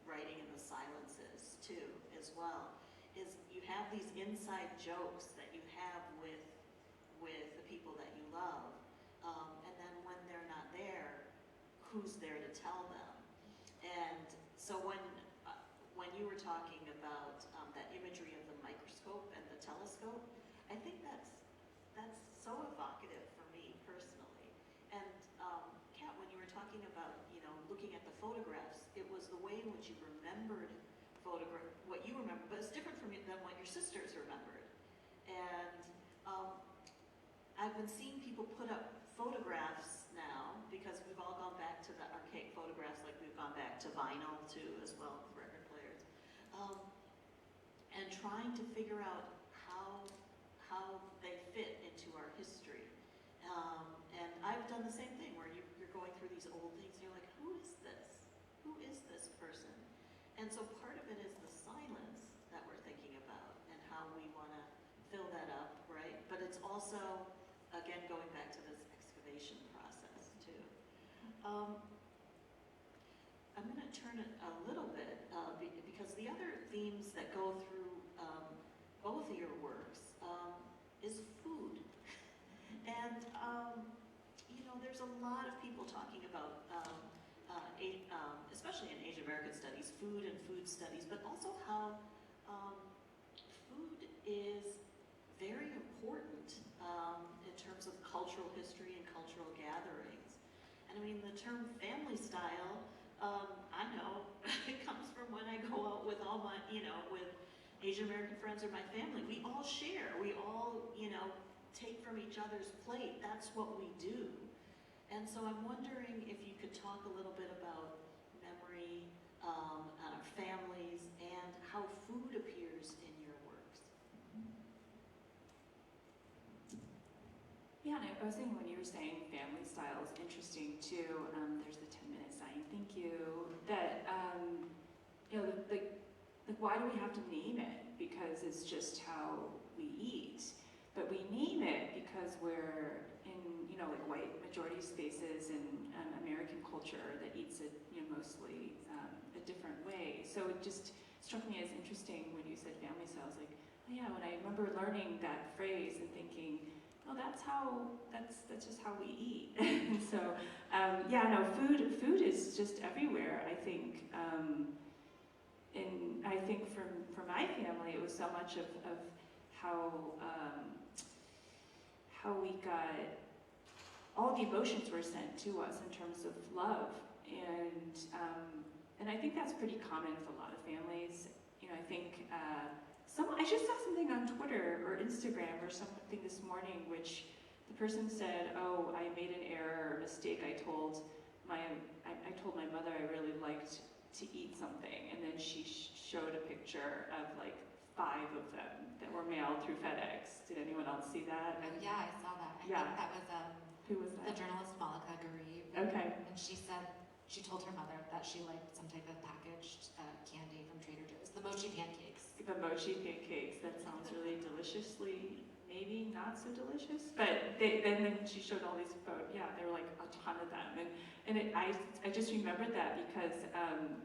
writing in the silences too, as well, is you have these inside jokes that you have with the people that you love, and then when they're not there, who's there to tell them? And so when when you were talking about that imagery of the microscope and the telescope, I think that's so evocative for me personally. And Kat, when you were talking about, you know, looking at the photographs, it was the way in which you remembered what you remember, but it's different from than what your sisters remembered. And I've been seeing people put up photographs now, because we've all gone back to the archaic photographs, like we've gone back to vinyl too, as well, record players, and trying to figure out how they fit into our history. And I've done the same thing, where you're going through these old things, and you're like, who is this? Who is this person? And so part of it is the silence that we're thinking about, and how we want to fill that up, right? But it's also, again, going back to this excavation process too. I'm going to turn it a little bit, because the other themes that go through both of your works is food. And, you know, there's a lot of people talking about, especially in Asian American studies, food and food studies, but also how food is very important in terms of cultural history and cultural gatherings. And I mean, the term family style, I know it comes from when I go out with all my, you know, with Asian American friends or my family. We all share, we all, you know, take from each other's plate. That's what we do. And so I'm wondering if you could talk a little bit about memory, and our families, and how food appears in your works. Yeah, and I was thinking when you were saying family style is interesting too. There's the 10-minute sign, thank you. That, you know, like why do we have to name it? Because it's just how we eat. But we name it because we're in, you know, like white majority spaces in American culture that eats it, you know, mostly a different way. So it just struck me as interesting when you said family style. I was like, oh yeah, when I remember learning that phrase and thinking, oh, that's just how we eat. And so, yeah, no, food is just everywhere. I think, and I think for my family, it was so much of how we got, all the emotions were sent to us in terms of love, and I think that's pretty common for a lot of families. You know, I think I just saw something on Twitter or Instagram or something this morning, which the person said, "Oh, I made an error or mistake. I told my mother I really liked to eat something," and then she showed a picture of like 5 of them that were mailed through FedEx. Did anyone else see that? Oh yeah, I saw that. I Yeah. think that was Who was the that? journalist Malika Gharib. Okay. And she said she told her mother that she liked some type of packaged candy from Trader Joe's, the mochi pancakes. The mochi pancakes. That sounds really deliciously, maybe not so delicious. But then she showed all these photos. Yeah, there were like a ton of them, I just remembered that because,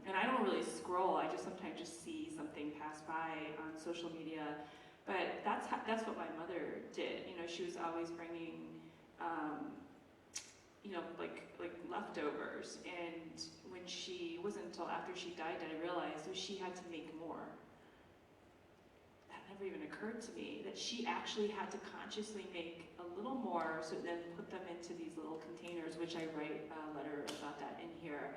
and I don't really scroll. I just sometimes just see something pass by on social media. But that's what my mother did. You know, she was always bringing, you know, like leftovers. And when it wasn't until after she died that I realized that she had to make more. That never even occurred to me, that she actually had to consciously make a little more, so then put them into these little containers, which I write a letter about that in here.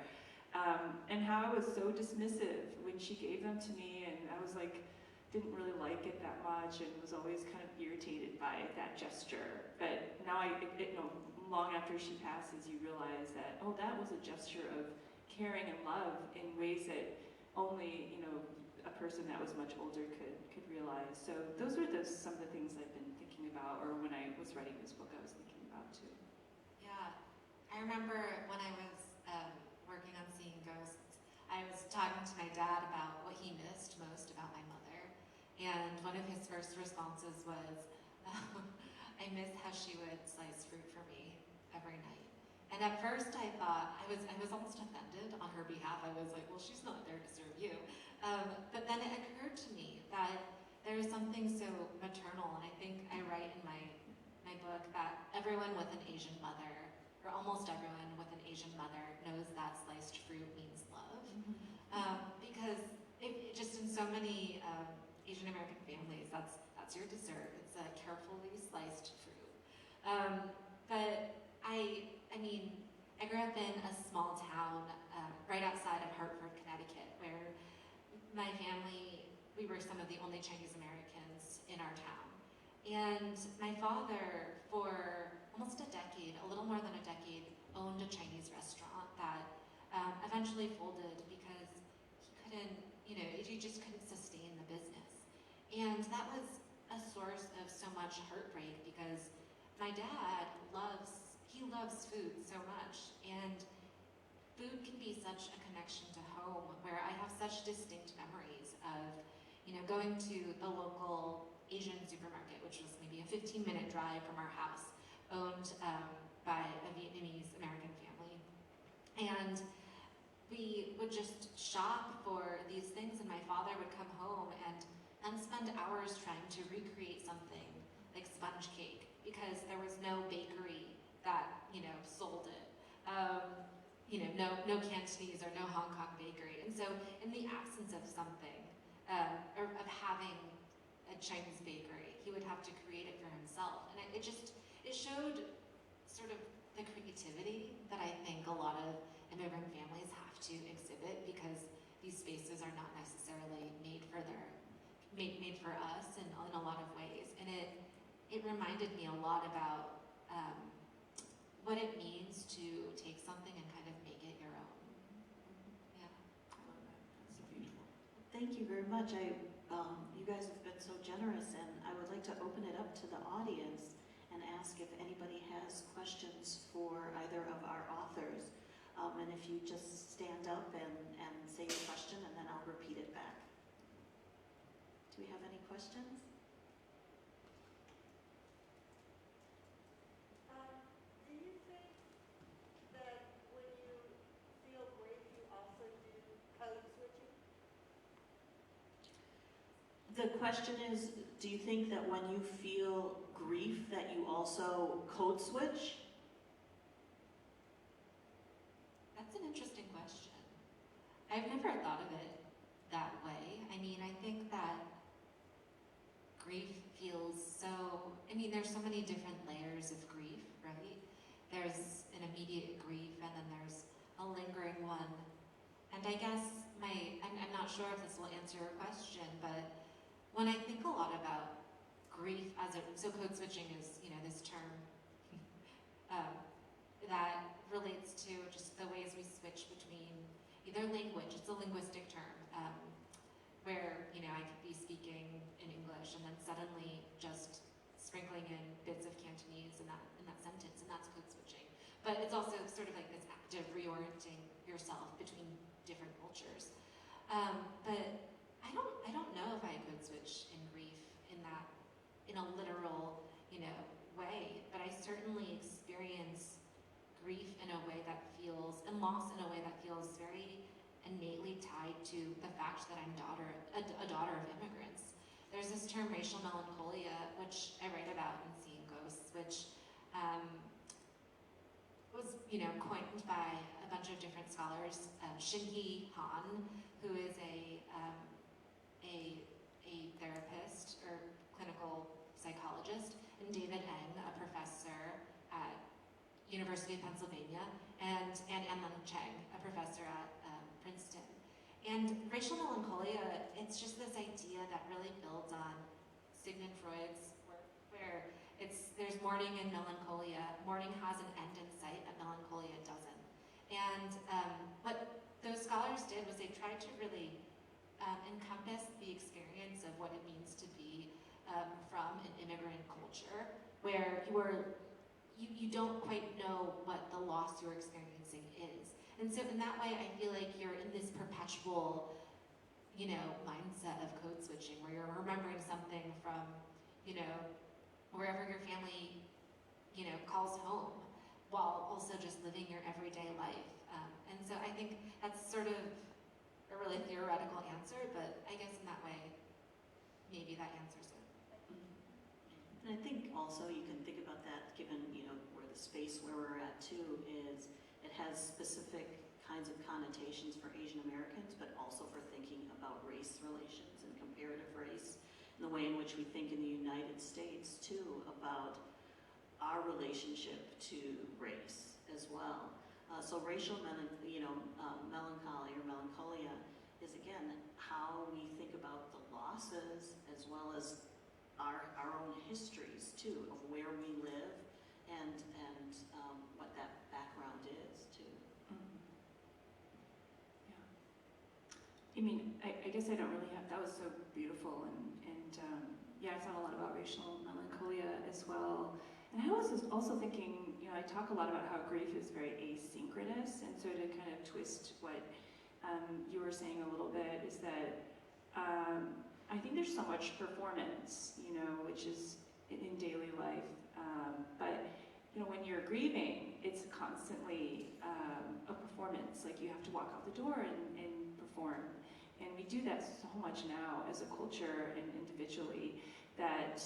And how I was so dismissive when she gave them to me, and I was like, didn't really like it that much, and was always kind of irritated by that gesture. But now you know, long after she passes, you realize that, oh, that was a gesture of caring and love in ways that only, you know, a person that was much older could realize. So those were some of the things I've been thinking about, or when I was writing this book, I was thinking about too. Yeah, I remember when I was working on Seeing Ghosts, I was talking to my dad about what he missed most about my mother, and one of his first responses was, I miss how she would slice fruit for me every night. And at first I thought, I was almost offended on her behalf. I was like, well, she's not there to serve you. But then it occurred to me that there is something so maternal, and I think I write in my book that everyone with an Asian mother, or almost everyone with an Asian mother, knows that sliced fruit means love. Because it so many Asian American families, that's your dessert. It's a carefully sliced fruit. But I mean, I grew up in a small town right outside of Hartford, Connecticut, where my family, we were some of the only Chinese Americans in our town. And my father, for almost a decade, a little more than a decade, owned a Chinese restaurant that eventually folded because he couldn't, he just couldn't sustain the business. And that was a source of so much heartbreak because my dad loves food so much, and food can be such a connection to home, where I have such distinct memories of, going to the local Asian supermarket, which was maybe a 15-minute drive from our house, owned by a Vietnamese American family. And we would just shop for these things, and my father would come home and spend hours trying to recreate something like sponge cake, because there was no bakery that, sold it. No Cantonese or no Hong Kong bakery. And so in the absence of something, or of having a Chinese bakery, he would have to create it for himself. And it showed sort of the creativity that I think a lot of immigrant families have to exhibit, because these spaces are not necessarily made for us in a lot of ways. And it reminded me a lot about what it means to take something and kind of make it your own. Yeah. I love that. That's so beautiful. Thank you very much. You guys have been so generous, and I would like to open it up to the audience and ask if anybody has questions for either of our authors. And if you just stand up and say your question, and then I'll repeat it back. Do we have any questions? Do you think that when you feel grief, you also do code switching? The question is, do you think that when you feel grief that you also code switch? That's an interesting question. I've never thought of it that way. I mean, I think that grief feels so, there's so many different layers of grief, right? There's an immediate grief, and then there's a lingering one. And I guess I'm not sure if this will answer your question, but when I think a lot about grief so code switching is, this term that relates to just the ways we switch between either language, it's a linguistic term, where, I could be speaking in English and then suddenly just sprinkling in bits of Cantonese in that sentence, and that's code switching. But it's also sort of like this act of reorienting yourself between different cultures. But I don't know if I code switch in grief in a literal, way, but I certainly experience grief in a way that feels, and loss in a way that feels very innately tied to the fact that I'm a daughter of immigrants. There's this term, racial melancholia, which I write about in Seeing Ghosts, which was, coined by a bunch of different scholars. Shin-Hee Han, who is a therapist or clinical psychologist, and David Eng, a professor at University of Pennsylvania, and Anlin Cheng, a professor at Princeton. And racial melancholia, it's just this idea that really builds on Sigmund Freud's work, where there's mourning and melancholia. Mourning has an end in sight, but melancholia doesn't. And what those scholars did was they tried to really encompass the experience of what it means to be from an immigrant culture, where you don't quite know what the loss you're experiencing is. And so in that way, I feel like you're in this perpetual, mindset of code switching, where you're remembering something from, wherever your family, calls home, while also just living your everyday life. And so I think that's sort of a really theoretical answer, but I guess in that way, maybe that answers it. And I think also you can think about that, given where the space where we're at too is, it has specific kinds of connotations for Asian Americans, but also for thinking about race relations and comparative race, and the way in which we think in the United States too about our relationship to race as well. So racial melancholy or melancholia is again how we think about the losses as well as our own histories too of where we live and what that background is too. Yeah. I mean, I guess I don't really have, that was so beautiful and yeah, I thought a lot about racial melancholia as well. And I was also thinking, you know, I talk a lot about how grief is very asynchronous, and so to kind of twist what you were saying a little bit is that I think there's so much performance, you know, which is in daily life, but you know, when you're grieving, it's constantly a performance. Like you have to walk out the door and perform, and we do that so much now as a culture and individually that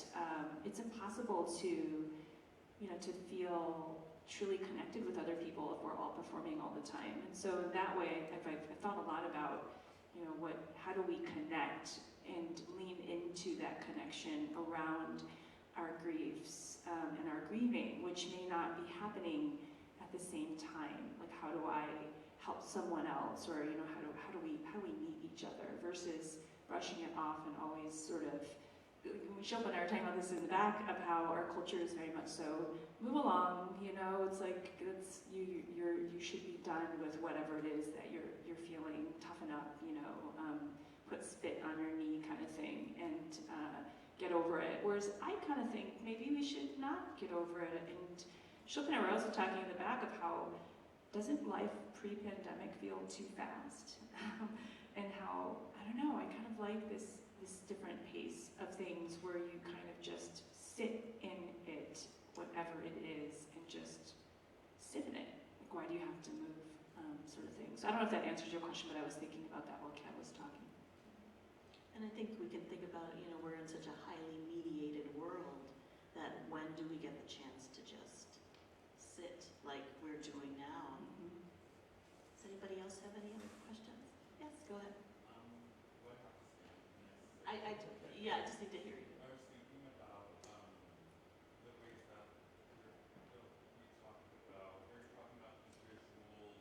it's impossible to, you know, to feel truly connected with other people if we're all performing all the time. And so that way, I've thought a lot about, you know, how do we connect and lean into that connection around our griefs and our grieving, which may not be happening at the same time. Like, how do I help someone else, or you know, how do we meet each other versus brushing it off and always sort of. Shilpa and I were talking about this in the back of how our culture is very much so move along, you know, it's like you should be done with whatever it is that you're feeling, toughen up, you know, put spit on your knee kind of thing, and get over it. Whereas I kind of think maybe we should not get over it. And Shilpa and I were also talking in the back of how doesn't life pre-pandemic feel too fast, and how I don't know, I kind of like this different pace of things where you kind of just sit in it, whatever it is, and just sit in it. Like, why do you have to move, sort of thing. So I don't know if that answers your question, but I was thinking about that while Kat was talking. And I think we can think about, you know, we're in such a highly mediated world that when do we get the chance to just sit like we're doing now? Mm-hmm. Does anybody else have any other questions? Yes, go ahead. What happens Yeah, I just need to hear you. I was thinking about the ways that we talked about, we were talking about the visual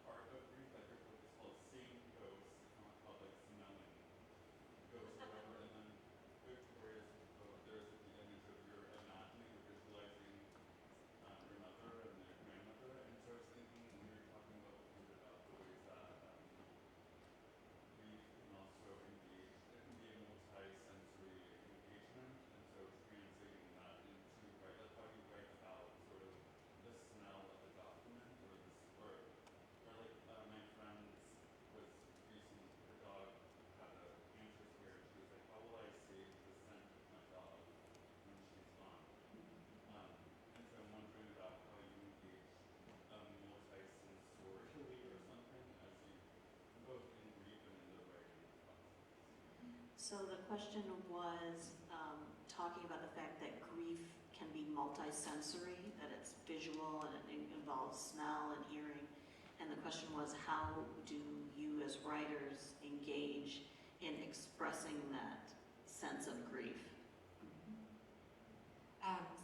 part of grief, like there's what is called seeing ghosts, it's not called like smelling ghosts or whatever, and then Victoria's there's the image of your imagining or visualizing your mother and your grandmother, and so I was thinking when we were talking about food about the ways that grief can also engage, it can be a multi-sensory engagement, and so translating that into, right, like how do you write about sort of the smell of a document, or this, or like my friend was recently, her dog had a cancer scare, and she was like, how will I save the scent of my dog when she's gone? And so I'm wondering about how you engage multi-sensorially or something as you both in grief and in the writing process. So the question was talking about the fact that grief can be multisensory, that it's visual and it involves smell and hearing. And the question was, how do you as writers engage in expressing that sense of grief?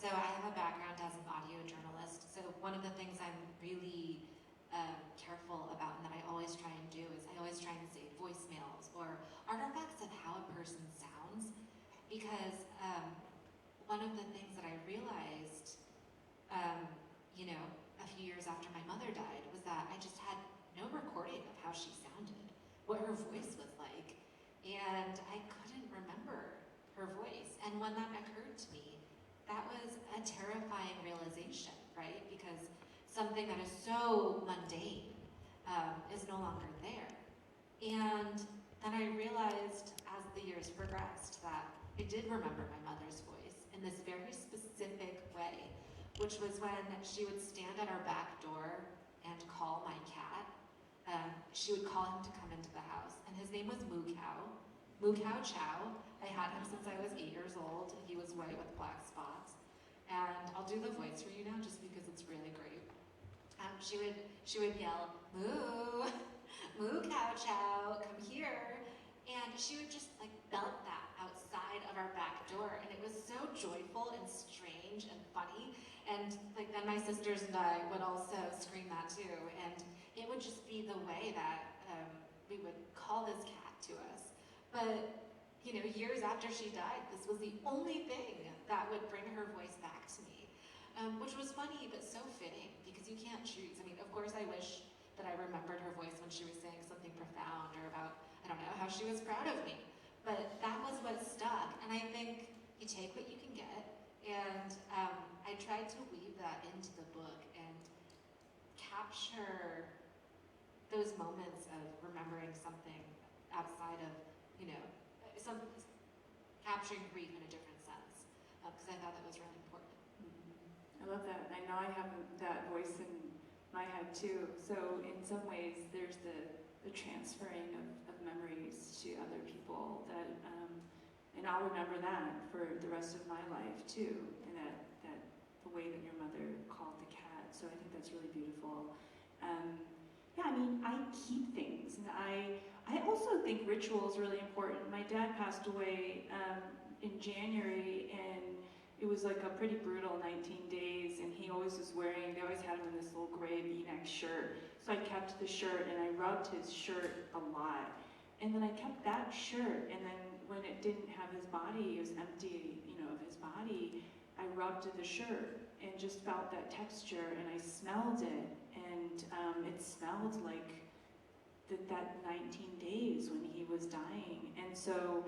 So I have a background as an audio journalist. So one of the things I'm really careful about and that I always try and do is I always try and save voicemails or artifacts of how a person sounds, because one of the things that I realized, you know, a few years after my mother died was that I just had no recording of how she sounded, what her voice was like, and I couldn't remember her voice. And when that occurred to me, that was a terrifying realization, right? Because something that is so mundane is no longer there. And then I realized as the years progressed that I did remember my mother's voice in this very specific way, which was when she would stand at our back door and call my cat. She would call him to come into the house, and his name was Moo Cow. Moo Cow Chow. I had him since I was 8 years old. He was white with black spots. And I'll do the voice for you now just because it's really great. she would yell, "Moo, moo, cow chow, come here," and she would just like belt that outside of our back door, and it was so joyful and strange and funny. And like then my sisters and I would also scream that too, and it would just be the way that we would call this cat to us. But you know, years after she died, this was the only thing that would bring her voice back to me, which was funny but so fitting because you can't choose. I mean, of course, I wish that I remembered her voice when she was saying something profound or about, I don't know, how she was proud of me. But that was what stuck, and I think you take what you can get, and I tried to weave that into the book and capture those moments of remembering something outside of, you know, capturing grief in a different sense, because I thought that was really important. I love that. I know I have that voice in my head too. So in some ways, there's the transferring of memories to other people that, and I'll remember that for the rest of my life too. And that the way that your mother called the cat. So I think that's really beautiful. Yeah, I mean, I keep things, and I also think ritual is really important. My dad passed away in January, and it was like a pretty brutal 19 days, and he always was wearing, they always had him in this little gray V-neck shirt. So I kept the shirt, and I rubbed his shirt a lot. And then I kept that shirt, and then when it didn't have his body, it was empty, you know, of his body, I rubbed the shirt and just felt that texture, and I smelled it, and it smelled like that 19 days when he was dying. And so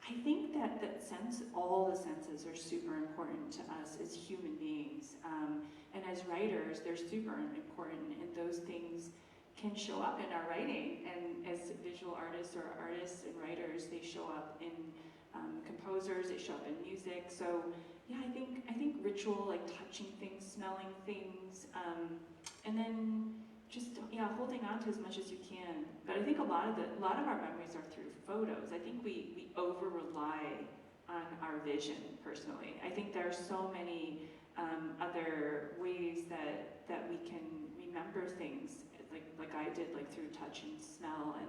I think that sense, all the senses are super important to us as human beings. And as writers, they're super important, and those things can show up in our writing. And as visual artists or artists and writers, they show up in composers, they show up in music. So yeah, I think ritual, like touching things, smelling things, and then just holding on to as much as you can. But I think a lot of our memories are through photos. I think we over rely on our vision. Personally, I think there are so many other ways that we can remember things, like I did, like through touch and smell. And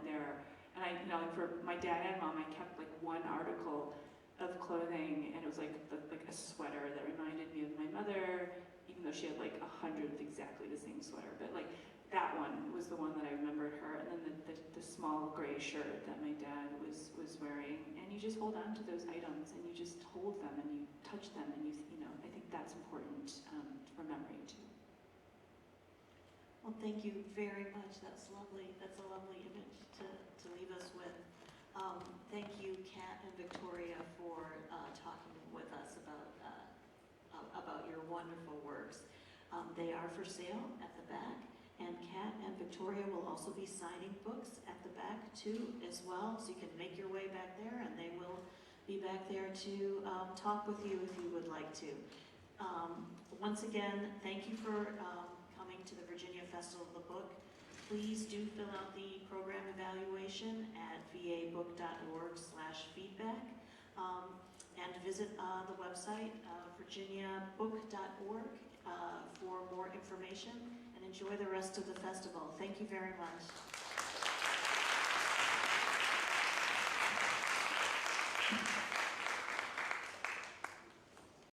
I, you know, like for my dad and mom, I kept like one article of clothing, and it was like a sweater that reminded me of my mother, even though she had like 100 of exactly the same sweater. But like that one was the one that I remembered her, and then the small gray shirt that my dad was wearing. And you just hold on to those items, and you just hold them, and you touch them, and you know, I think that's important for memory too. Well, thank you very much. That's lovely. That's a lovely image to leave us with. Thank you, Kat and Victoria, for talking with us about your wonderful works. They are for sale at the back, and Kat and Victoria will also be signing books at the back too, as well. So you can make your way back there, and they will be back there to talk with you if you would like to. Once again, thank you for coming to the Virginia Festival of the Book. Please do fill out the program evaluation at vabook.org/feedback, and visit the website virginiabook.org for more information, and enjoy the rest of the festival. Thank you very much.